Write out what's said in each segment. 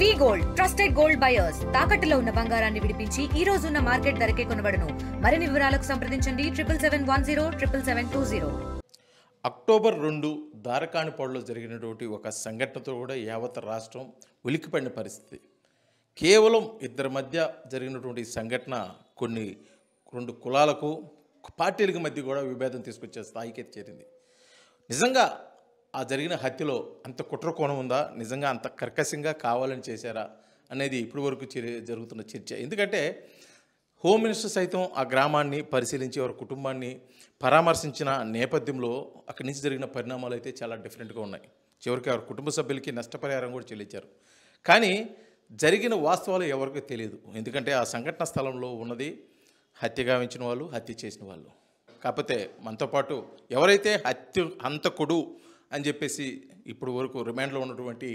వి gold trusted gold buyers తాకట్టులో ఉన్న బంగారాన్ని విడిపించి ఈ రోజు ఉన్న మార్కెట్ ధరకే కొనబడును. మరిన్ని వివరాలకు సంప్రదించండి 7710 అక్టోబర్ 2 దారకానిపాడులో జరిగినటువంటి ఒక సంఘటనతో కూడా యావత్ రాష్ట్రం ఉలిక్కిపడిన పరిస్థితి. కేవలం ఇద్దరి మధ్య జరిగినటువంటి సంఘటన కొన్ని రెండు కులాలకు పార్టీలకు మధ్య కూడా విభేదం తీసుకొచ్చే స్థాయికి చేరింది. నిజంగా ఆ జరిగిన హత్యలో అంత కుట్ర కోణం ఉందా, నిజంగా అంత కర్కశంగా కావాలని చేశారా అనేది ఇప్పటి వరకు జరుగుతున్న చర్చ. ఎందుకంటే హోమ్ మినిస్టర్ సైతం ఆ గ్రామాన్ని పరిశీలించి వారి కుటుంబాన్ని పరామర్శించిన నేపథ్యంలో అక్కడి నుంచి జరిగిన పరిణామాలు అయితే చాలా డిఫరెంట్గా ఉన్నాయి. చివరికి వారి కుటుంబ సభ్యులకి నష్టపరిహారం కూడా చెల్లించారు. కానీ జరిగిన వాస్తవాలు ఎవరికీ తెలియదు. ఎందుకంటే ఆ సంఘటన స్థలంలో ఉన్నది హత్య గావించిన వాళ్ళు, హత్య చేసిన వాళ్ళు. కాకపోతే మనతో పాటు ఎవరైతే హంతకుడు అని చెప్పేసి ఇప్పుడు వరకు రిమాండ్లో ఉన్నటువంటి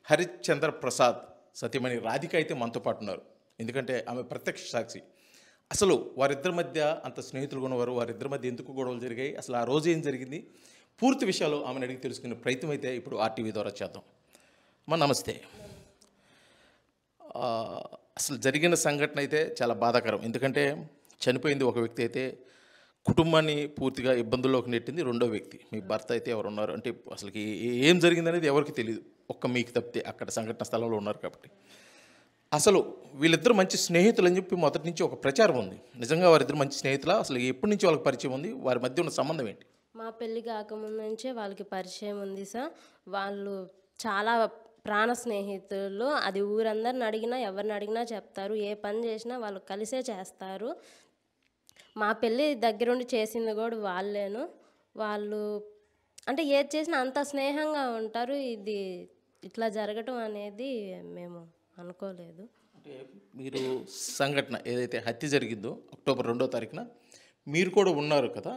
హరిశ్చంద్ర ప్రసాద్ సతీమణి రాధిక అయితే మనతో పాటు ఉన్నారు. ఎందుకంటే ఆమె ప్రత్యక్ష సాక్షి. అసలు వారిద్దరి మధ్య అంత స్నేహితులుగా ఉన్నవారు, వారిద్దరి మధ్య ఎందుకు గొడవలు జరిగాయి, అసలు ఆ రోజు ఏం జరిగింది, పూర్తి విషయాలు ఆమెను అడిగి తెలుసుకునే ప్రయత్నం అయితే ఇప్పుడు ఆర్టీవీ ద్వారా చేద్దాం. అమ్మ నమస్తే. అసలు జరిగిన సంఘటన అయితే చాలా బాధాకరం. ఎందుకంటే చనిపోయింది ఒక వ్యక్తి అయితే కుటుంబాన్ని పూర్తిగా ఇబ్బందుల్లోకి నెట్టింది రెండో వ్యక్తి, మీ భర్త అయితే ఎవరు ఉన్నారు అంటే అసలుకి ఏం జరిగిందనేది ఎవరికి తెలియదు, ఒక్క మీకు తప్పితే అక్కడ సంఘటన స్థలంలో ఉన్నారు కాబట్టి. అసలు వీళ్ళిద్దరు మంచి స్నేహితులు అని చెప్పి మొదటి నుంచి ఒక ప్రచారం ఉంది. నిజంగా వారిద్దరు మంచి స్నేహితులా, అసలు ఎప్పటి నుంచి వాళ్ళకి పరిచయం ఉంది, వారి మధ్య ఉన్న సంబంధం ఏంటి? మా పెళ్ళి కాకముందు నుంచే వాళ్ళకి పరిచయం ఉంది సార్. వాళ్ళు చాలా ప్రాణ స్నేహితులు. అది ఊరందరిని అడిగినా ఎవరిని అడిగినా చెప్తారు. ఏ పని చేసినా వాళ్ళు కలిసే చేస్తారు. మా పెళ్ళి దగ్గరుండి చేసింది కూడా వాళ్ళేను. వాళ్ళు అంటే ఏది చేసినా అంత స్నేహంగా ఉంటారు. ఇది ఇట్లా జరగటం అనేది మేము అనుకోలేదు. అంటే మీరు సంఘటన ఏదైతే హత్య జరిగిందో అక్టోబర్ 2వ తారీఖున మీరు కూడా ఉన్నారు కదా,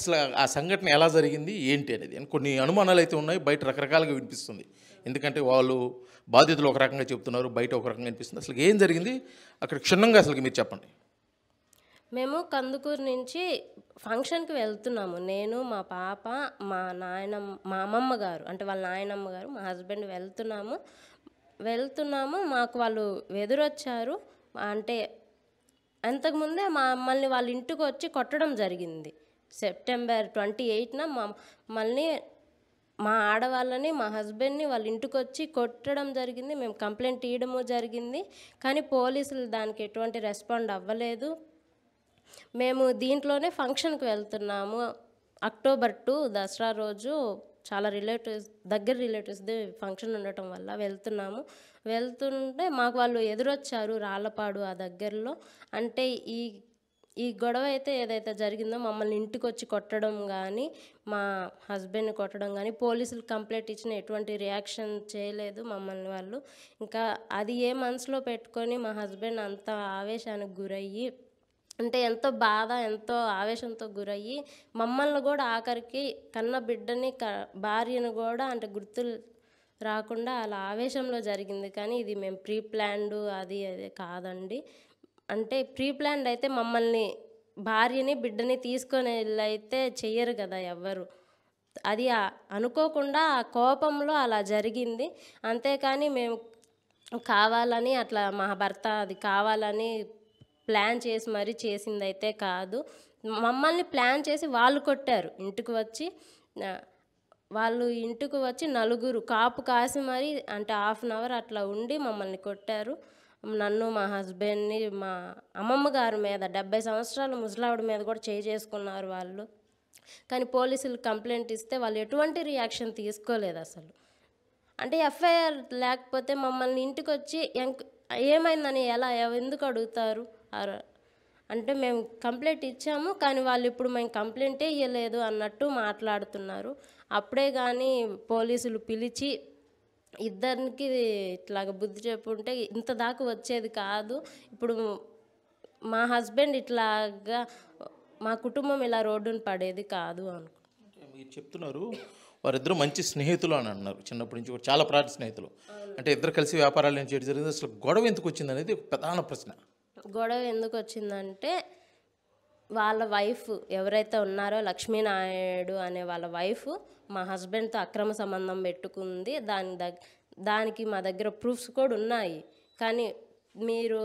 అసలు ఆ సంఘటన ఎలా జరిగింది ఏంటి అనేది కొన్ని అనుమానాలు అయితే ఉన్నాయి. బయట రకరకాలుగా వినిపిస్తుంది. ఎందుకంటే వాళ్ళు బాధితులు ఒక రకంగా చెప్తున్నారు, బయట ఒక రకంగా వినిపిస్తుంది. అసలు ఏం జరిగింది అక్కడ క్షుణ్ణంగా అసలు మీరు చెప్పండి. మేము కందుకూరు నుంచి ఫంక్షన్కి వెళ్తున్నాము. నేను, మా పాప, మా అమ్మమ్మ గారు అంటే వాళ్ళ నాయనమ్మ గారు, మా హస్బెండ్ వెళ్తున్నాము. మాకు వాళ్ళు ఎదురొచ్చారు. అంటే అంతకుముందే మమ్మల్ని వాళ్ళ ఇంటికి వచ్చి కొట్టడం జరిగింది. సెప్టెంబర్ 28న మమ్మల్ని, మా ఆడవాళ్ళని, మా హస్బెండ్ని వాళ్ళ ఇంటికి వచ్చి కొట్టడం జరిగింది. మేము కంప్లైంట్ ఇవ్వడము జరిగింది. కానీ పోలీసులు దానికి ఎటువంటి రెస్పాండ్ అవ్వలేదు. మేము దీంట్లోనే ఫంక్షన్కి వెళ్తున్నాము. అక్టోబర్ 2 దసరా రోజు చాలా దగ్గర రిలేటివ్స్ది ఫంక్షన్ ఉండటం వల్ల వెళ్తుంటే మాకు వాళ్ళు ఎదురొచ్చారు రాళ్ళపాడు ఆ దగ్గరలో. అంటే ఈ గొడవ అయితే ఏదైతే జరిగిందో మమ్మల్ని ఇంటికి వచ్చి కొట్టడం కానీ, మా హస్బెండ్ని కొట్టడం కానీ, పోలీసులు కంప్లైంట్ ఇచ్చిన ఎటువంటి రియాక్షన్ చేయలేదు మమ్మల్ని వాళ్ళు. ఇంకా అది ఏ మనసులో పెట్టుకొని మా హస్బెండ్ అంత ఆవేశానికి గురయ్యి, అంటే ఎంతో బాధ, ఎంతో ఆవేశంతో గురయ్యి మమ్మల్ని కూడా ఆఖరికి కన్న బిడ్డని భార్యను కూడా అంటే గుర్తులు రాకుండా అలా ఆవేశంలో జరిగింది. కానీ ఇది మేము ప్రీ ప్లాన్డ్ అది కాదండి. అంటే ప్రీ ప్లాన్డ్ అయితే మమ్మల్ని భార్యని బిడ్డని తీసుకొని వెళ్ళైతే చెయ్యరు కదా ఎవ్వరు. అది అనుకోకుండా ఆ కోపంలో అలా జరిగింది. అంతేకాని మేము కావాలని అట్లా మా భర్త అది కావాలని ప్లాన్ చేసి మరీ చేసిందైతే కాదు. మమ్మల్ని ప్లాన్ చేసి వాళ్ళు కొట్టారు. వాళ్ళు ఇంటికి వచ్చి నలుగురు కాపు కాసి మరీ అంటే హాఫ్ అన్ అవర్ అట్లా ఉండి మమ్మల్ని కొట్టారు. నన్ను, మా హస్బెండ్ని, మా అమ్మమ్మ గారి మీద 70 సంవత్సరాల ముసలావిడ మీద కూడా చేసుకున్నారు వాళ్ళు. కానీ పోలీసులు కంప్లైంట్ ఇస్తే వాళ్ళు ఎటువంటి రియాక్షన్ తీసుకోలేదు అసలు. అంటే ఎఫ్ఐఆర్ లేకపోతే మమ్మల్ని ఇంటికి వచ్చి ఏమైందని ఎందుకు అడుగుతారు? అంటే మేము కంప్లైంట్ ఇచ్చాము కానీ వాళ్ళు ఇప్పుడు మేము కంప్లైంటే ఇవ్వలేదు అన్నట్టు మాట్లాడుతున్నారు. అప్పుడే కానీ పోలీసులు పిలిచి ఇద్దరికి ఇట్లాగ బుద్ధి చెప్పుంటే ఇంత దాకా వచ్చేది కాదు. ఇప్పుడు మా హస్బెండ్ ఇట్లాగా మా కుటుంబం ఇలా రోడ్డున పడేది కాదు అనుకుంటున్నాను. మీరు చెప్తున్నారు వారిద్దరూ మంచి స్నేహితులు అని అన్నారు, చిన్నప్పటి నుంచి కూడా చాలా ప్రాణ స్నేహితులు. అంటే ఇద్దరు కలిసి వ్యాపారాలు ఏం చేయడం జరిగింది, అసలు గొడవ ఎందుకు వచ్చింది అనేది ఒక ప్రధాన ప్రశ్న. గొడవ ఎందుకు వచ్చిందంటే వాళ్ళ వైఫ్ ఎవరైతే ఉన్నారో లక్ష్మీనాయుడు అనే వాళ్ళ వైఫ్ మా హస్బెండ్తో అక్రమ సంబంధం పెట్టుకుంది. దానికి మా దగ్గర ప్రూఫ్స్ కూడా ఉన్నాయి. కానీ మీరు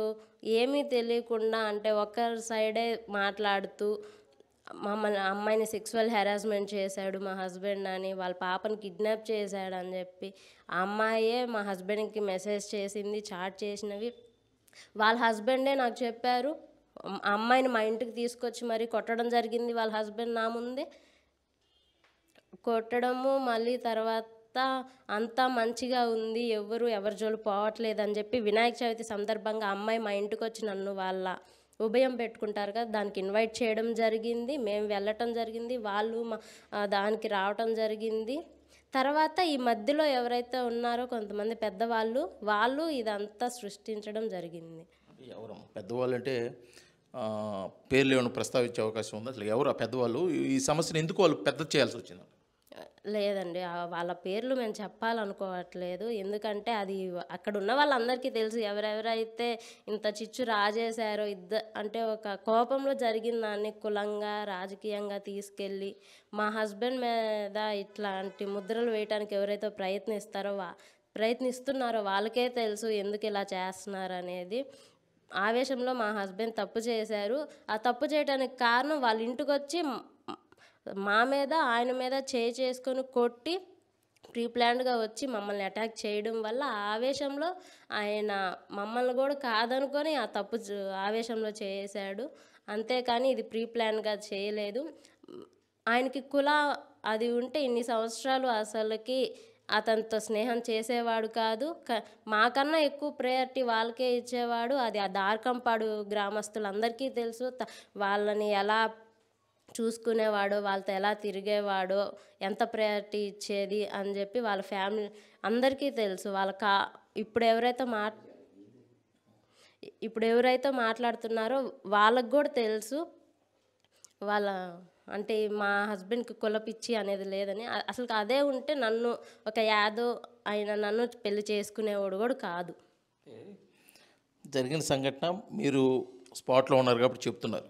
ఏమీ తెలియకుండా అంటే ఒకరి సైడే మాట్లాడుతూ మమ్మల్ని అమ్మాయిని సెక్సువల్ హెరాస్మెంట్ చేశాడు మా హస్బెండ్ అని, వాళ్ళ పాపని కిడ్నాప్ చేశాడు అని చెప్పి ఆ అమ్మాయే మా హస్బెండ్కి మెసేజ్ చేసింది, చాట్ చేసినవి వాళ్ళ హస్బెండే నాకు చెప్పారు. ఆ అమ్మాయిని మా ఇంటికి తీసుకొచ్చి మరీ కొట్టడం జరిగింది వాళ్ళ హస్బెండ్ నా ముందే. కొట్టడము మళ్ళీ తర్వాత అంతా మంచిగా ఉంది, ఎవరి జోలు పోవట్లేదు అని చెప్పి వినాయక చవితి సందర్భంగా అమ్మాయి మా ఇంటికి వచ్చి నన్ను వాళ్ళ ఉభయం పెట్టుకుంటారు కదా దానికి ఇన్వైట్ చేయడం జరిగింది. మేము వెళ్ళటం జరిగింది, వాళ్ళు దానికి రావటం జరిగింది. తర్వాత ఈ మధ్యలో ఎవరైతే ఉన్నారో కొంతమంది పెద్దవాళ్ళు వాళ్ళు ఇదంతా సృష్టించడం జరిగింది. ఎవరు పెద్దవాళ్ళు అంటే పేర్లు ఏమైనా ప్రస్తావించే అవకాశం ఉందా? అసలు ఎవరు ఆ పెద్దవాళ్ళు? ఈ సమస్యను ఎందుకు వాళ్ళు పెద్ద చేయాల్సి వచ్చింది? లేదండి, వాళ్ళ పేర్లు మేము చెప్పాలనుకోవట్లేదు. ఎందుకంటే అది అక్కడ ఉన్న వాళ్ళందరికీ తెలుసు ఎవరెవరైతే ఇంత చిచ్చు రాజేశారో. అంటే ఒక కోపంలో జరిగిన దాన్ని కులంగా రాజకీయంగా తీసుకెళ్ళి మా హస్బెండ్ మీద ఇట్లాంటి ముద్రలు వేయడానికి ఎవరైతే ప్రయత్నిస్తున్నారో వాళ్ళకే తెలుసు ఎందుకు ఇలా చేస్తున్నారు అనేది. ఆవేశంలో మా హస్బెండ్ తప్పు చేశారు. ఆ తప్పు చేయడానికి కారణం వాళ్ళ ఇంటికి వచ్చి మా మీద ఆయన మీద చేసుకొని కొట్టి ప్రీ ప్లాన్డ్గా వచ్చి మమ్మల్ని అటాక్ చేయడం వల్ల ఆవేశంలో ఆయన మమ్మల్ని కూడా కాదనుకొని ఆ తప్పు ఆవేశంలో చేశాడు. అంతేకాని ఇది ప్రీ ప్లాన్గా చేయలేదు. ఆయనకి అది ఉంటే ఇన్ని సంవత్సరాలు అసలుకి అతనితో స్నేహం చేసేవాడు కాదు. మాకన్నా ఎక్కువ ప్రయారిటీ వాళ్ళకే ఇచ్చేవాడు. అది ఆ దార్కంపాడు గ్రామస్తులందరికీ తెలుసు. వాళ్ళని ఎలా చూసుకునేవాడో, వాళ్ళతో ఎలా తిరిగేవాడో, ఎంత ప్రయారిటీ ఇచ్చేది అని చెప్పి వాళ్ళ ఫ్యామిలీ అందరికీ తెలుసు. ఇప్పుడు ఎవరైతే మాట్లాడుతున్నారో వాళ్ళకు కూడా తెలుసు. అంటే మా హస్బెండ్కి కులపిచ్చి అనేది లేదని. అసలు అదే ఉంటే నన్ను ఒక యాదవ్ ఆయన నన్ను పెళ్లి చేసుకునేవాడు కూడా కాదు. జరిగిన సంఘటన మీరు స్పాట్లో ఉన్నారు కాబట్టి చెప్తున్నారు.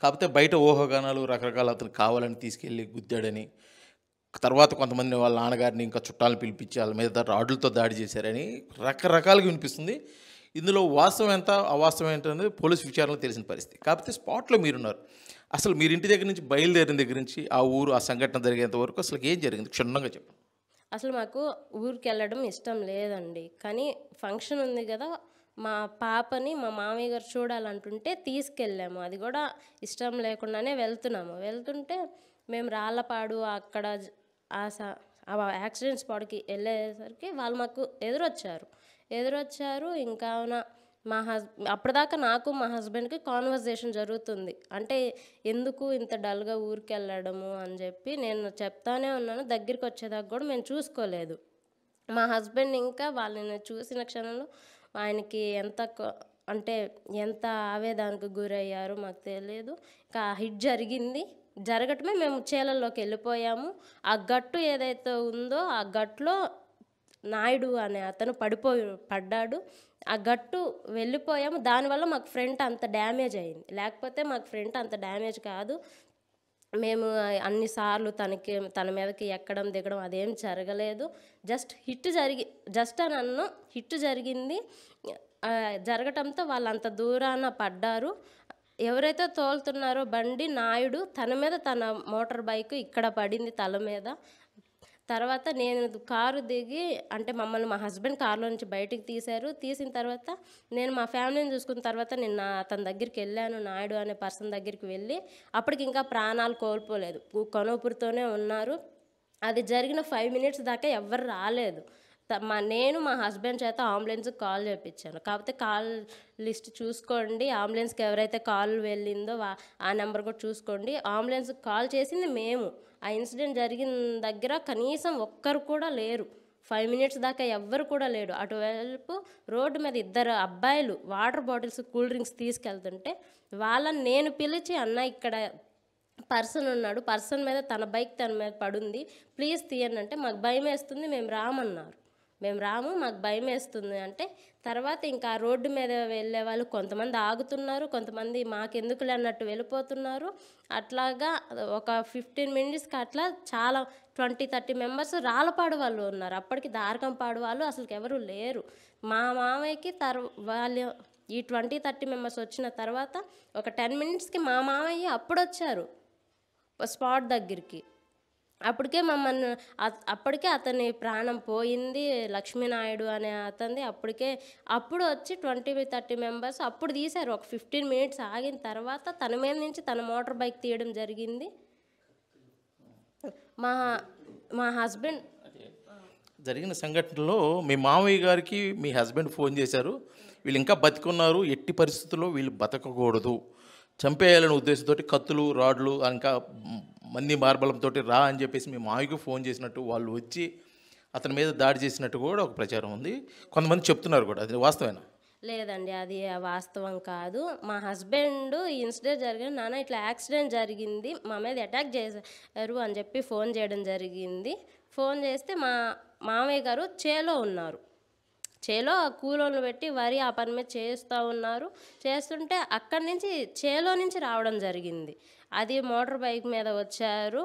కాకపోతే బయట ఊహాగానాలు రకరకాల అతను కావాలని తీసుకెళ్ళి గుద్దాడని, తర్వాత కొంతమంది వాళ్ళ నాన్నగారిని ఇంకా చుట్టాలను పిలిపించి వాళ్ళ మీద రాడ్లతో దాడి చేశారని రకరకాలుగా వినిపిస్తుంది. ఇందులో వాస్తవం ఎంత అవాస్తవం ఏంటనేది పోలీసు విచారణలో తెలిసిన పరిస్థితి. కాకపోతే స్పాట్లో మీరున్నారు. అసలు మీరు ఇంటి దగ్గర నుంచి బయలుదేరిన దగ్గర నుంచి ఆ ఊరు ఆ సంఘటన జరిగేంత వరకు అసలు ఏం జరిగింది క్షుణ్ణంగా చెప్పండి. అసలు మాకు ఊరికి వెళ్ళడం ఇష్టం లేదండి. కానీ ఫంక్షన్ ఉంది కదా, మా పాపని మా మామయ్య గారు చూడాలంటుంటే తీసుకెళ్ళాము. అది కూడా ఇష్టం లేకుండానే వెళ్తుంటే మేము రాళ్ళపాడు అక్కడ ఆ యాక్సిడెంట్ స్పాట్కి వెళ్ళేసరికి వాళ్ళు మాకు ఎదురొచ్చారు. ఇంకా అప్పటిదాకా నాకు మా హస్బెండ్కి కాన్వర్జేషన్ జరుగుతుంది. అంటే ఎందుకు ఇంత డల్గా ఊరికి వెళ్ళడము అని చెప్పి నేను చెప్తానే ఉన్నాను. దగ్గరికి వచ్చేదాకా కూడా మేము చూసుకోలేదు. మా హస్బెండ్ ఇంకా వాళ్ళని చూసిన క్షణంలో ఆయనకి ఎంత ఆవేదానికి గురయ్యారో మాకు తెలియదు. ఇంకా హిట్ జరగటమే మేము చేలల్లోకి వెళ్ళిపోయాము. ఆ గట్టు ఏదైతే ఉందో ఆ గట్టులో నాయుడు అనే అతను పడ్డాడు. ఆ గట్టు వెళ్ళిపోయాము. దానివల్ల మాకు ఫ్రంట్ అంత డ్యామేజ్ అయింది. లేకపోతే మాకు ఫ్రంట్ అంత డ్యామేజ్ కాదు. మేము అన్నిసార్లు తన మీదకి ఎక్కడం దిగడం అదేం జరగలేదు. హిట్ జరిగింది. జరగటంతో వాళ్ళు అంత దూరాన పడ్డారు. ఎవరైతే తోలుతున్నారో బండి నాయుడు తన మీద తన మోటార్ బైక్ ఇక్కడ పడింది తల మీద. తర్వాత నేను కారు దిగి అంటే మమ్మల్ని మా హస్బెండ్ కారులో నుంచి బయటికి తీసిన తర్వాత నేను మా ఫ్యామిలీని చూసుకున్న తర్వాత నేను అతని దగ్గరికి వెళ్ళాను. నాయుడు అనే పర్సన్ దగ్గరికి వెళ్ళి అప్పటికి ఇంకా ప్రాణాలు కోల్పోలేదు, కనూపురితోనే ఉన్నారు. అది జరిగిన 5 minutes దాకా ఎవ్వరు రాలేదు. నేను మా హస్బెండ్ చేత అంబులెన్స్కి కాల్ చేయించాను. కాకపోతే కాల్ లిస్ట్ చూసుకోండి, అంబులెన్స్కి ఎవరైతే కాల్ వెళ్ళిందో ఆ నెంబర్ కూడా చూసుకోండి. అంబులెన్స్కి కాల్ చేసింది మేము. ఆ ఇన్సిడెంట్ జరిగిన దగ్గర కనీసం ఒక్కరు కూడా లేరు. 5 minutes దాకా ఎవ్వరు కూడా లేడు. అటువైపు రోడ్డు మీద 2 అబ్బాయిలు వాటర్ బాటిల్స్ కూల్ డ్రింక్స్ తీసుకెళ్తుంటే వాళ్ళని నేను పిలిచి అన్న ఇక్కడ పర్సన్ ఉన్నాడు, పర్సన్ మీద తన బైక్ తన మీద పడుంది, ప్లీజ్ తీయండి అంటే మాకు భయం వేస్తుంది మేము రామన్నారు. మాకు భయం వేస్తుంది అంటే తర్వాత ఇంకా రోడ్డు మీద వెళ్ళే వాళ్ళు కొంతమంది ఆగుతున్నారు, కొంతమంది మాకెందుకులే అన్నట్టు వెళ్ళిపోతున్నారు. అట్లాగా ఒక 15 మినిట్స్కి అట్లా చాలా 20-30 మెంబర్స్ రాళ్ళపాడు వాళ్ళు ఉన్నారు. అప్పటికి దారకంపాడు వాళ్ళు అసలు ఎవరు లేరు. మా మామయ్యకి వాళ్ళు ఈ 20-30 మెంబర్స్ వచ్చిన తర్వాత ఒక 10 మినిట్స్కి మా మామయ్య అప్పుడు వచ్చారు స్పాట్ దగ్గరికి. అప్పటికే మమ్మల్ని అప్పటికే అతని ప్రాణం పోయింది, లక్ష్మీనాయుడు అనే అతనిది. అప్పుడు వచ్చి 20-30 మెంబర్స్ అప్పుడు తీశారు. ఒక 15 మినిట్స్ ఆగిన తర్వాత తన మీద నుంచి తన మోటార్ బైక్ తీయడం జరిగింది. మా హస్బెండ్ జరిగిన సంఘటనలో మీ మామయ్య గారికి మీ హస్బెండ్ ఫోన్ చేశారు, వీళ్ళు ఇంకా బతికున్నారు, ఎట్టి పరిస్థితుల్లో వీళ్ళు బతకకూడదు, చంపేయాలనే ఉద్దేశంతో కత్తులు రాడ్లు ఇంకా మంది మార్బలంతో రా అని చెప్పేసి మీ మామయ్యకు ఫోన్ చేసినట్టు వాళ్ళు వచ్చి అతని మీద దాడి చేసినట్టు కూడా ఒక ప్రచారం ఉంది. కొంతమంది చెప్తున్నారు కూడా, అది వాస్తవేనా? లేదండి, అది వాస్తవం కాదు. మా హస్బెండ్ ఇన్సిడెంట్ జరిగింది, నాన్న ఇట్లా యాక్సిడెంట్ జరిగింది, మా మీద అటాక్ చేశారు అని చెప్పి ఫోన్ చేయడం జరిగింది. ఫోన్ చేస్తే మా మామయ్య గారు చేలో ఉన్నారు. చేలో కూలోళ్ళు పెట్టి వరి ఆ పని మీద చేస్తూ ఉన్నారు. చేస్తుంటే అక్కడి నుంచి చేలో నుంచి రావడం జరిగింది. అది మోటార్ బైక్ మీద వచ్చారు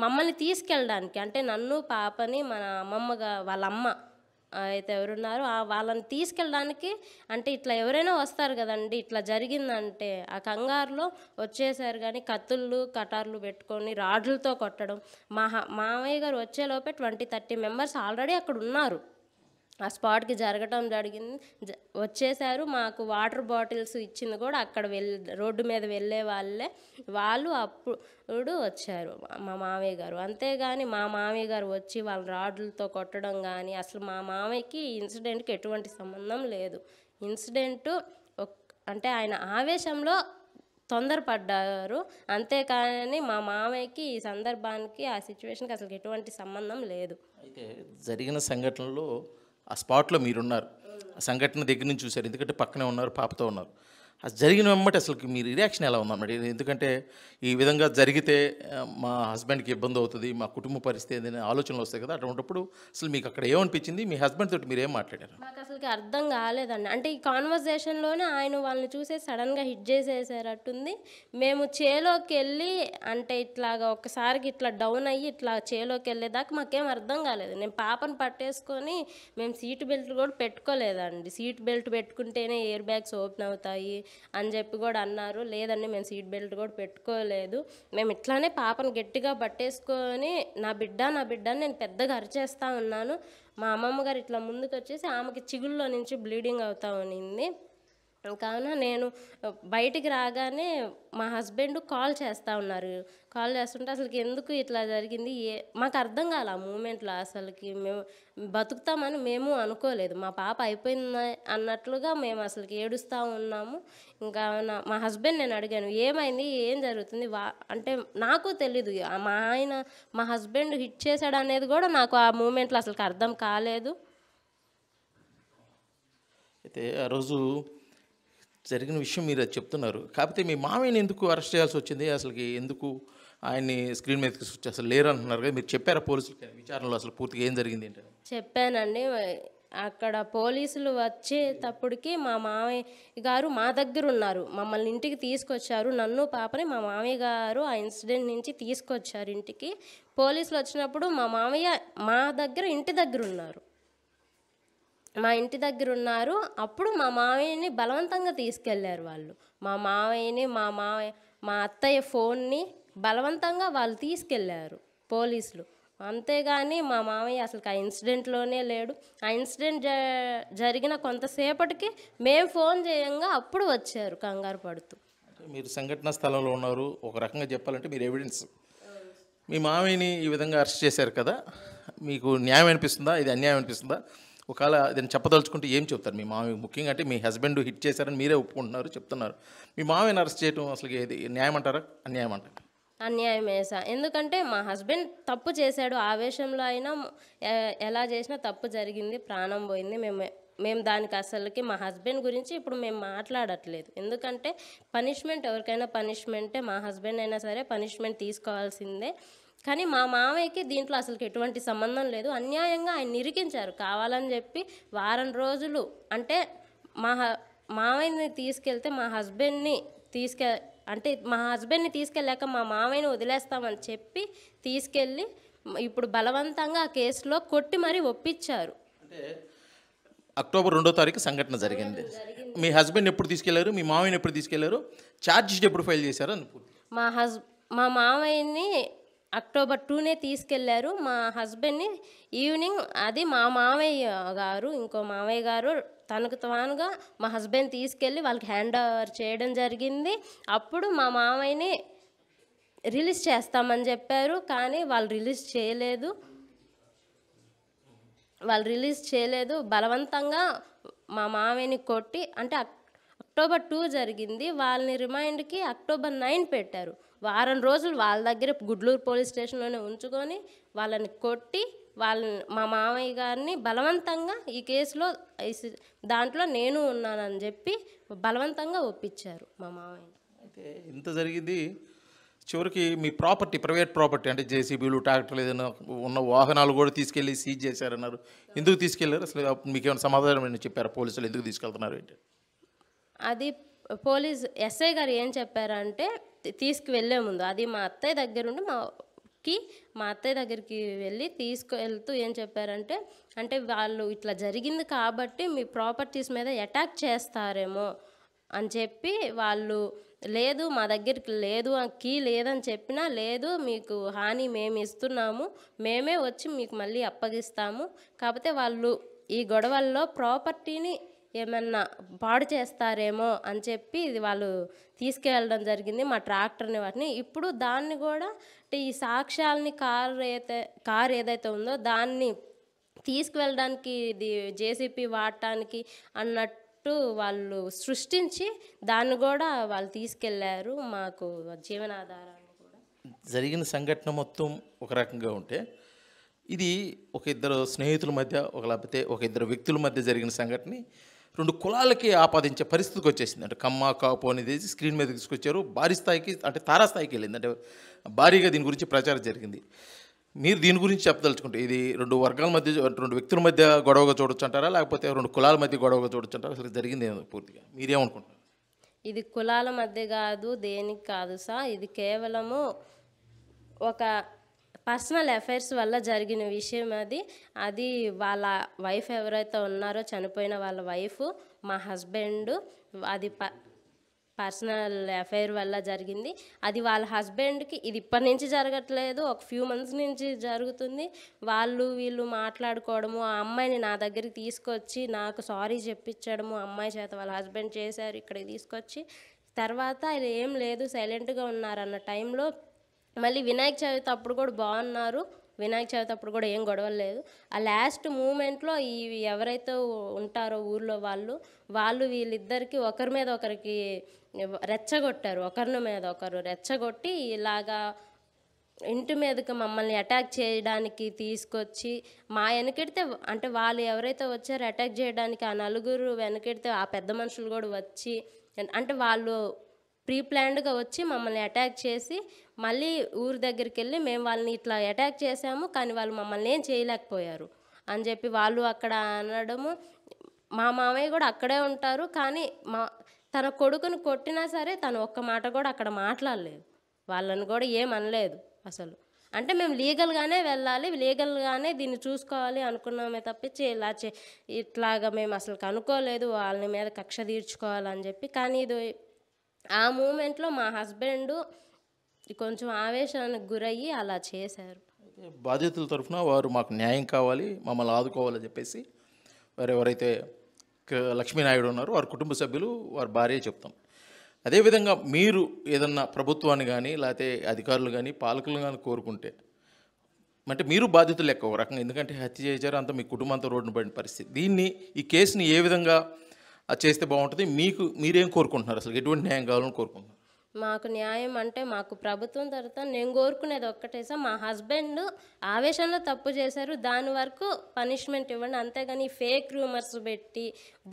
మమ్మల్ని తీసుకెళ్ళడానికి. అంటే నన్ను పాపని మన వాళ్ళ అమ్మ అయితే ఎవరున్నారో వాళ్ళని తీసుకెళ్ళడానికి. అంటే ఇట్లా ఎవరైనా వస్తారు కదండి, ఇట్లా జరిగిందంటే ఆ కంగారులో వచ్చేసారు. కానీ కత్తుళ్ళు కటార్లు పెట్టుకొని రాడ్లతో కొట్టడం. మామయ్య గారు వచ్చేలోపే 20-30 మెంబర్స్ ఆల్రెడీ అక్కడ ఉన్నారు. ఆ స్పాట్కి జరగటం జరిగింది, వచ్చేసారు. మాకు వాటర్ బాటిల్స్ ఇచ్చింది కూడా అక్కడ రోడ్డు మీద వెళ్ళే వాళ్ళు అప్పుడు వచ్చారు మా మామయ్య గారు. అంతేగాని మా మామయ్య గారు వచ్చి వాళ్ళ రాడ్లతో కొట్టడం కానీ అసలు మా మామయ్యకి ఇన్సిడెంట్కి ఎటువంటి సంబంధం లేదు. ఇన్సిడెంటు అంటే ఆయన ఆవేశంలో తొందరపడ్డారు, అంతేకాని మా మామయ్యకి ఈ సందర్భానికి ఆ సిచ్యువేషన్కి అసలు ఎటువంటి సంబంధం లేదు. అయితే జరిగిన సంఘటనలో ఆ స్పాట్లో మీరున్నారు, ఆ సంఘటన దగ్గర నుంచి చూశారు, ఎందుకంటే పక్కనే ఉన్నారు, పాపతో ఉన్నారు. అది జరిగిన వెంబటి అసలు మీ రియాక్షన్ ఎలా ఉందన్నమాట? ఎందుకంటే ఈ విధంగా జరిగితే మా హస్బెండ్కి ఇబ్బంది అవుతుంది, మా కుటుంబ పరిస్థితి ఏదైనా ఆలోచనలు వస్తాయి కదా, అటువంటిప్పుడు అసలు మీకు అక్కడ ఏమనిపించింది? మీ హస్బెండ్ తోటి మీరు ఏం మాట్లాడారు? నాకు అసలుకి అర్థం కాలేదండి. అంటే ఈ కాన్వర్జేషన్లోనే ఆయన వాళ్ళని చూసే సడన్గా హిట్ చేసేసారట్టుంది. మేము చేలోకి వెళ్ళి అంటే ఇట్లాగా ఒక్కసారికి ఇట్లా డౌన్ అయ్యి ఇట్లా చేలోకి వెళ్ళేదాకా మాకేం అర్థం కాలేదు. నేను పాపను పట్టేసుకొని మేము సీట్ బెల్ట్ కూడా పెట్టుకోలేదండి. సీట్ బెల్ట్ పెట్టుకుంటేనే ఎయిర్ బ్యాగ్స్ ఓపెన్ అవుతాయి అని చెప్పి కూడా అన్నారు. లేదండి, మేము సీట్ బెల్ట్ కూడా పెట్టుకోలేదు. మేము ఇట్లానే పాపను గట్టిగా పట్టేసుకొని నా బిడ్డ అని నేను పెద్దగా అరిచేస్తూ ఉన్నాను. మా అమ్మమ్మ గారు ఇట్లా ముందుకు వచ్చేసి ఆమెకి చిగుల్లో నుంచి బ్లీడింగ్ అవుతూ ఉన్నింది. కావున నేను బయటికి రాగానే మా హస్బెండ్ కాల్ చేస్తూ ఉన్నారు. కాల్ చేస్తుంటే అసలుకి ఎందుకు ఇట్లా జరిగింది మాకు అర్థం కాలే. ఆ మూమెంట్లో అసలుకి మేము బతుకుతామని మేము అనుకోలేదు. మా పాప అయిపోయింది అన్నట్లుగా మేము అసలుకి ఏడుస్తూ ఉన్నాము. ఇంకా మా హస్బెండ్ నేను అడిగాను, ఏమైంది, ఏం జరుగుతుంది? అంటే నాకు తెలీదు. మా హస్బెండ్ హిట్ చేశాడు అనేది కూడా నాకు ఆ మూమెంట్లో అసలుకి అర్థం కాలేదు. అయితే ఆ రోజు జరిగిన విషయం మీరు అది చెప్తున్నారు, కాకపోతే మీ మామయ్యని ఎందుకు అరెస్ట్ చేయాల్సి వచ్చింది? అసలుకి ఎందుకు ఆయన్ని స్క్రీన్ మీదకి అసలు లేరు అంటున్నారు కదా, మీరు చెప్పారా పోలీసులకి విచారణలో అసలు పూర్తిగా ఏం జరిగింది ఏంటంటే? చెప్పానండి. అక్కడ పోలీసులు వచ్చేటప్పటికి మా మామయ్య గారు మా దగ్గర ఉన్నారు, మమ్మల్ని ఇంటికి తీసుకొచ్చారు. నన్ను పాపని మా మామయ్య గారు ఆ ఇన్సిడెంట్ నుంచి తీసుకొచ్చారు ఇంటికి. పోలీసులు వచ్చినప్పుడు మా మామయ్య మా దగ్గర ఇంటి దగ్గర ఉన్నారు. అప్పుడు మా మామయ్యని బలవంతంగా తీసుకెళ్లారు వాళ్ళు. మా మామయ్యని మా అత్తయ్య ఫోన్ని బలవంతంగా వాళ్ళు తీసుకెళ్లారు పోలీసులు. అంతేగాని మా మామయ్య అసలు ఆ ఇన్సిడెంట్లోనే లేడు. ఆ ఇన్సిడెంట్ జరిగిన కొంతసేపటికి మేము ఫోన్ చేయంగా అప్పుడు వచ్చారు కంగారు పడుతూ. మీరు సంఘటన స్థలంలో ఉన్నారు, ఒక రకంగా చెప్పాలంటే మీరు ఎవిడెన్స్. మీ మామయ్యని ఈ విధంగా అరెస్ట్ చేశారు కదా, మీకు న్యాయం అనిపిస్తుందా, ఇది అన్యాయం అనిపిస్తుందా? ఒకవేళ దీన్ని చెప్పదలుచుకుంటే ఏం చెప్తారు మీ మామయ్య? ముఖ్యంగా అంటే మీ హస్బెండ్ హిట్ చేశారని మీరే ఒప్పుకుంటున్నారు, చెప్తున్నారు. మీ మామయ్యని అరెస్ట్ చేయడం అసలు ఏది న్యాయం అంటారా, అన్యాయం అంటారా? అన్యాయమే సార్. ఎందుకంటే మా హస్బెండ్ తప్పు చేశాడు, ఆవేశంలో అయినా ఎలా చేసినా తప్పు జరిగింది, ప్రాణం పోయింది. మేము దానికి అసలుకి మా హస్బెండ్ గురించి ఇప్పుడు మేము మాట్లాడట్లేదు. ఎందుకంటే పనిష్మెంట్ ఎవరికైనా పనిష్మెంటే, మా హస్బెండ్ అయినా సరే పనిష్మెంట్ తీసుకోవాల్సిందే. కానీ మా మామయ్యకి దీంట్లో అసలు ఎటువంటి సంబంధం లేదు. అన్యాయంగా ఆయన నిరికించారు కావాలని చెప్పి. వారం రోజులు అంటే మామయ్యని తీసుకెళ్తే మా హస్బెండ్ని తీసుకెళ్ళాక మా మామయ్యని వదిలేస్తామని చెప్పి తీసుకెళ్ళి ఇప్పుడు బలవంతంగా ఆ కేసులో కొట్టి మరీ ఒప్పించారు. అంటే అక్టోబర్ 2వ తారీఖు సంఘటన జరిగింది. మీ హస్బెండ్ ఎప్పుడు తీసుకెళ్లారు, మీ మామయ్యని ఎప్పుడు తీసుకెళ్లారు, ఛార్జ్ షీట్ ఎప్పుడు ఫైల్ చేశారు అని పూర్తి? మా మామయ్యని అక్టోబర్ 2నే తీసుకెళ్లారు. మా హస్బెండ్ని ఈవినింగ్, అది మా మామయ్య గారు, ఇంకో మామయ్య గారు తనకు తానుగా మా హస్బెండ్ తీసుకెళ్ళి వాళ్ళకి హ్యాండ్ ఓవర్ చేయడం జరిగింది. అప్పుడు మా మామయ్యని రిలీజ్ చేస్తామని చెప్పారు, కానీ వాళ్ళు రిలీజ్ చేయలేదు. బలవంతంగా మా మామయ్యని కొట్టి, అంటే అక్టోబర్ 2 జరిగింది, వాళ్ళని రిమైండ్కి అక్టోబర్ 9 పెట్టారు. వారం రోజులు వాళ్ళ దగ్గర గుడ్లూరు పోలీస్ స్టేషన్లోనే ఉంచుకొని వాళ్ళని కొట్టి మా మామయ్య గారిని బలవంతంగా ఈ కేసులో దాంట్లో నేను ఉన్నానని చెప్పి బలవంతంగా ఒప్పించారు మా మామయ్య. అయితే ఇంత జరిగింది, చివరికి మీ ప్రాపర్టీ, ప్రైవేట్ ప్రాపర్టీ అంటే జేసీబీలు, ట్రాక్టర్లు, ఏదైనా ఉన్న వాహనాలు కూడా తీసుకెళ్ళి సీజ్ చేశారన్నారు. ఎందుకు తీసుకెళ్లారు అసలు? మీకు ఏమైనా సమాధానం ఏమైనా చెప్పారా పోలీసులు ఎందుకు తీసుకెళ్తున్నారు ఏంటి? అది పోలీస్ ఎస్ఐ గారు ఏం చెప్పారంటే, తీసుకువెళ్ళే ముందు అది మా అత్తయ్య దగ్గరుండి మా అత్తయ్య దగ్గరికి వెళ్ళి తీసుకువెళ్తూ ఏం చెప్పారంటే, అంటే వాళ్ళు ఇట్లా జరిగింది కాబట్టి మీ ప్రాపర్టీస్ మీద అటాక్ చేస్తారేమో అని చెప్పి, వాళ్ళు లేదు మా దగ్గరికి లేదు, కీ లేదని చెప్పినా, లేదు మీకు హాని మేము ఇస్తున్నాము, మేమే వచ్చి మీకు మళ్ళీ అప్పగిస్తాము, కాకపోతే వాళ్ళు ఈ గొడవల్లో ప్రాపర్టీని ఏమన్నా పాడు చేస్తారేమో అని చెప్పి ఇది వాళ్ళు తీసుకెళ్ళడం జరిగింది, మా ట్రాక్టర్ని వాటిని. ఇప్పుడు దాన్ని కూడా అంటే ఈ సాక్ష్యాలని కార్ ఏదైతే ఉందో దాన్ని తీసుకువెళ్ళడానికి ఇది జేసీపీ వాడటానికి అన్నట్టు వాళ్ళు సృష్టించి దాన్ని కూడా వాళ్ళు తీసుకెళ్లారు, మాకు జీవనాధారాన్ని కూడా. జరిగిన సంఘటన మొత్తం ఒక రకంగా ఉంటే, ఇది ఒక ఇద్దరు స్నేహితుల మధ్య, లేకపోతే ఒక ఇద్దరు వ్యక్తుల మధ్య జరిగిన సంఘటన 2 కులాలకి ఆపాదించే పరిస్థితికి వచ్చేసింది. అంటే కమ్మ కాపు అనేది స్క్రీన్ మీద తీసుకొచ్చారు, భారీ స్థాయికి, అంటే తారాస్థాయికి వెళ్ళింది, అంటే భారీగా దీని గురించి ప్రచారం జరిగింది. మీరు దీని గురించి చెప్పదలుచుకుంటే, ఇది 2 వర్గాల మధ్య, 2 వ్యక్తుల మధ్య గొడవగా చూడొచ్చు అంటారా, లేకపోతే 2 కులాల మధ్య గొడవగా చూడొచ్చు అంటారా? అసలు జరిగింది ఏమో పూర్తిగా మీరేమనుకుంటారు? ఇది కులాల మధ్య కాదు, దేనికి కాదు సార్, ఇది కేవలము ఒక పర్సనల్ అఫైర్స్ వల్ల జరిగిన విషయం. అది వాళ్ళ వైఫ్ ఎవరైతే ఉన్నారో చనిపోయిన వాళ్ళ వైఫ్, మా హస్బెండ్, అది పర్సనల్ అఫైర్ వల్ల జరిగింది. అది వాళ్ళ హస్బెండ్కి ఇది ఇప్పటి నుంచి జరగట్లేదు, ఒక ఫ్యూ మంత్స్ నుంచి జరుగుతుంది. వీళ్ళు మాట్లాడుకోవడము, ఆ అమ్మాయిని నా దగ్గరికి తీసుకొచ్చి నాకు సారీ చెప్పించడము, అమ్మాయి చేత వాళ్ళ హస్బెండ్ చేశారు ఇక్కడికి తీసుకొచ్చి. తర్వాత ఇది ఏం లేదు సైలెంట్గా ఉన్నారన్న టైంలో మళ్ళీ వినాయక చవితి అప్పుడు కూడా బాగున్నారు, వినాయక చవితి అప్పుడు కూడా ఏం గొడవలు లేదు. ఆ లాస్ట్ మూమెంట్లో ఎవరైతే ఉంటారో ఊర్లో వాళ్ళు వీళ్ళిద్దరికి ఒకరి మీద ఒకరికి రెచ్చగొట్టారు, ఒకరి మీద ఒకరు రెచ్చగొట్టి ఇలాగా ఇంటి మీదకి మమ్మల్ని అటాక్ చేయడానికి తీసుకొచ్చి, మా వెనకెడితే అంటే వాళ్ళు ఎవరైతే వచ్చారో అటాక్ చేయడానికి ఆ నలుగురు వెనకెడితే ఆ పెద్ద మనుషులు కూడా వచ్చి, అంటే వాళ్ళు ప్రీప్లాన్డ్గా వచ్చి మమ్మల్ని అటాక్ చేసి మళ్ళీ ఊరి దగ్గరికి వెళ్ళి మేము వాళ్ళని ఇట్లా అటాక్ చేసాము కానీ వాళ్ళు మమ్మల్ని ఏం చేయలేకపోయారు అని చెప్పి వాళ్ళు అక్కడ అనడము. మా మామయ్య కూడా అక్కడే ఉంటారు, కానీ తన కొడుకుని కొట్టినా సరే తను ఒక్క మాట కూడా అక్కడ మాట్లాడలేదు, వాళ్ళని కూడా ఏమనలేదు అసలు. అంటే మేము లీగల్గానే వెళ్ళాలి, లీగల్గానే దీన్ని చూసుకోవాలి అనుకున్నామే తప్పించి ఇట్లాగా మేము అసలు అనుకోలేదు వాళ్ళ మీద కక్ష తీర్చుకోవాలని చెప్పి. కానీ ఇది ఆ మూమెంట్లో మా హస్బెండ్ కొంచెం ఆవేశానికి గురయ్యి అలా చేశారు. బాధితుల తరఫున వారు మాకు న్యాయం కావాలి, మమ్మల్ని ఆదుకోవాలని చెప్పేసి వారు ఎవరైతే లక్ష్మీనాయుడు ఉన్నారో వారి కుటుంబ సభ్యులు, వారి భార్య చెప్తాం. అదేవిధంగా మీరు ఏదన్నా ప్రభుత్వాన్ని కానీ లేకపోతే అధికారులు కానీ పాలకులు కానీ కోరుకుంటే, అంటే మీరు బాధితులు లెక్క ఒక రకంగా, ఎందుకంటే హత్య చేశారు, అంతా మీ కుటుంబంతో రోడ్డున పడిన పరిస్థితి. ఈ కేసుని ఏ విధంగా చేస్తే బాగుంటుంది, మీరేం కోరుకుంటున్నారు, అసలు ఎటువంటి న్యాయం కావాలని కోరుకుంటున్నారు? మాకు న్యాయం అంటే మాకు ప్రభుత్వం తరఫున నేను కోరుకునేది ఒక్కటే సార్, మా హస్బెండ్ ఆవేశంలో తప్పు చేశారు, దాని వరకు పనిష్మెంట్ ఇవ్వండి, అంతేగాని ఫేక్ రూమర్స్ పెట్టి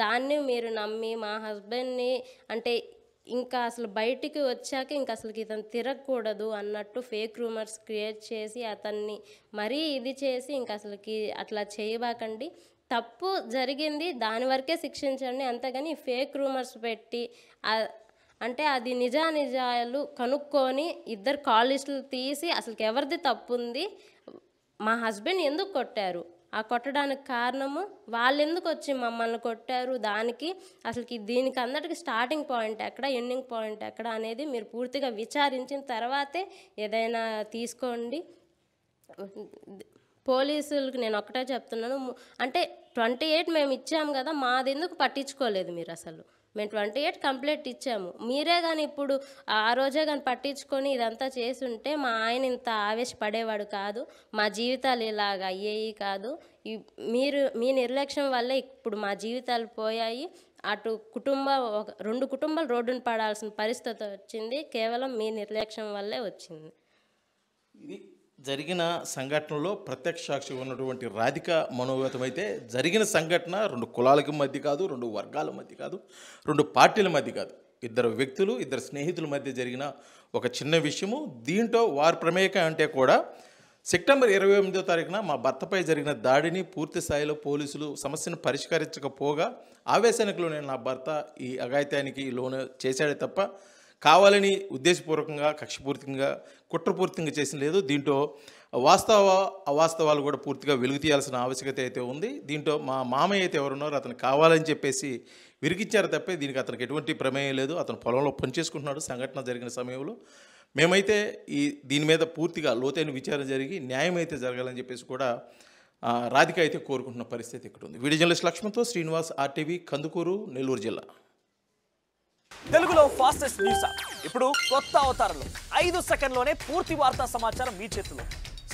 దాన్ని మీరు నమ్మి మా హస్బెండ్ని అంటే ఇంకా అసలు బయటికి వచ్చాక ఇంకా అసలు ఇతను తిరగకూడదు అన్నట్టు ఫేక్ రూమర్స్ క్రియేట్ చేసి అతన్ని మరీ ఇది చేసి ఇంకా అసలుకి అట్లా చేయబాకండి. తప్పు జరిగింది, దాని వరకే శిక్షించండి, అంతేగాని ఫేక్ రూమర్స్ పెట్టి అంటే అది నిజాలు కనుక్కొని ఇద్దరు కాల్ లిస్టులు తీసి అసలు ఎవరిది తప్పు ఉంది, మా హస్బెండ్ ఎందుకు కొట్టారు, ఆ కొట్టడానికి కారణము వాళ్ళు ఎందుకు వచ్చి మమ్మల్ని కొట్టారు, దానికి అసలుకి దీనికి అందరికీ స్టార్టింగ్ పాయింట్ ఎక్కడ, ఎండింగ్ పాయింట్ ఎక్కడ అనేది మీరు పూర్తిగా విచారించిన తర్వాతే ఏదైనా తీసుకోండి. పోలీసులకు నేను ఒకటే చెప్తున్నాను, అంటే 28 మేము ఇచ్చాము కదా, మాది ఎందుకు పట్టించుకోలేదు మీరు? అసలు మేము 28 కంప్లైంట్ ఇచ్చాము, మీరే కానీ ఇప్పుడు ఆ రోజే కానీ పట్టించుకొని ఇదంతా చేసుంటే మా ఆయన ఇంత ఆవేశపడేవాడు కాదు, మా జీవితాలు ఇలాగ అయ్యేవి కాదు. మీ నిర్లక్ష్యం వల్లే ఇప్పుడు మా జీవితాలు పోయాయి. అటు రెండు కుటుంబాలు రోడ్డున పడాల్సిన పరిస్థితి వచ్చింది, కేవలం మీ నిర్లక్ష్యం వల్లే వచ్చింది. ఇది జరిగిన సంఘటనలో ప్రత్యక్ష సాక్షి ఉన్నటువంటి రాధిక మనోగతం అయితే, జరిగిన సంఘటన 2 కులాలకి మధ్య కాదు, 2 వర్గాల మధ్య కాదు, 2 పార్టీల మధ్య కాదు, 2 వ్యక్తులు, 2 స్నేహితుల మధ్య జరిగిన ఒక చిన్న విషయము. దీంట్లో వారి ప్రమేయం అంటే కూడా సెప్టెంబర్ 28వ తారీఖున మా భర్తపై జరిగిన దాడిని పూర్తి స్థాయిలో పోలీసులు సమస్యను పరిష్కరించకపోగా ఆవేశానికి లోనైన నా భర్త ఈ అఘాయిత్యానికి లోను చేశాడే తప్ప కావాలని ఉద్దేశపూర్వకంగా, కక్షపూర్తికంగా, కుట్రపూర్తికంగా చేసిన లేదు. దీంట్లో అవాస్తవాలు కూడా పూర్తిగా వెలుగు తీయాల్సిన ఆవశ్యకత అయితే ఉంది. దీంట్లో మా మామయ్య అయితే ఎవరున్నారో అతను కావాలని చెప్పేసి విరిగిచ్చారు తప్పే దీనికి అతనికి ఎటువంటి ప్రమేయం లేదు. అతను పొలంలో పనిచేసుకుంటున్నాడు సంఘటన జరిగిన సమయంలో. మేమైతే దీని మీద పూర్తిగా లోతైన విచారణ జరిగి న్యాయం అయితే జరగాలని చెప్పేసి కూడా రాధిక అయితే కోరుకుంటున్న పరిస్థితి ఇక్కడ ఉంది. వీడియో జర్నలిస్ట్ లక్ష్మణ్తో శ్రీనివాస్, RTV, కందుకూరు, నెల్లూరు జిల్లా. తెలుగులో ఫాస్టెస్ట్ న్యూస్ యాప్ ఇప్పుడు కొత్త అవతారంలో 5 సెకండ్లోనే పూర్తి వార్తా సమాచారం మీ చేతిలో.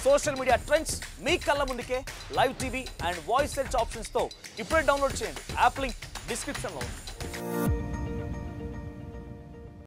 సోషల్ మీడియా ట్రెండ్స్ మీ కళ్ళ ముందుకే live TV and voice search ఆప్షన్స్తో ఇప్పుడే డౌన్లోడ్ చేయండి. యాప్ లింక్ డిస్క్రిప్షన్లో ఉంది.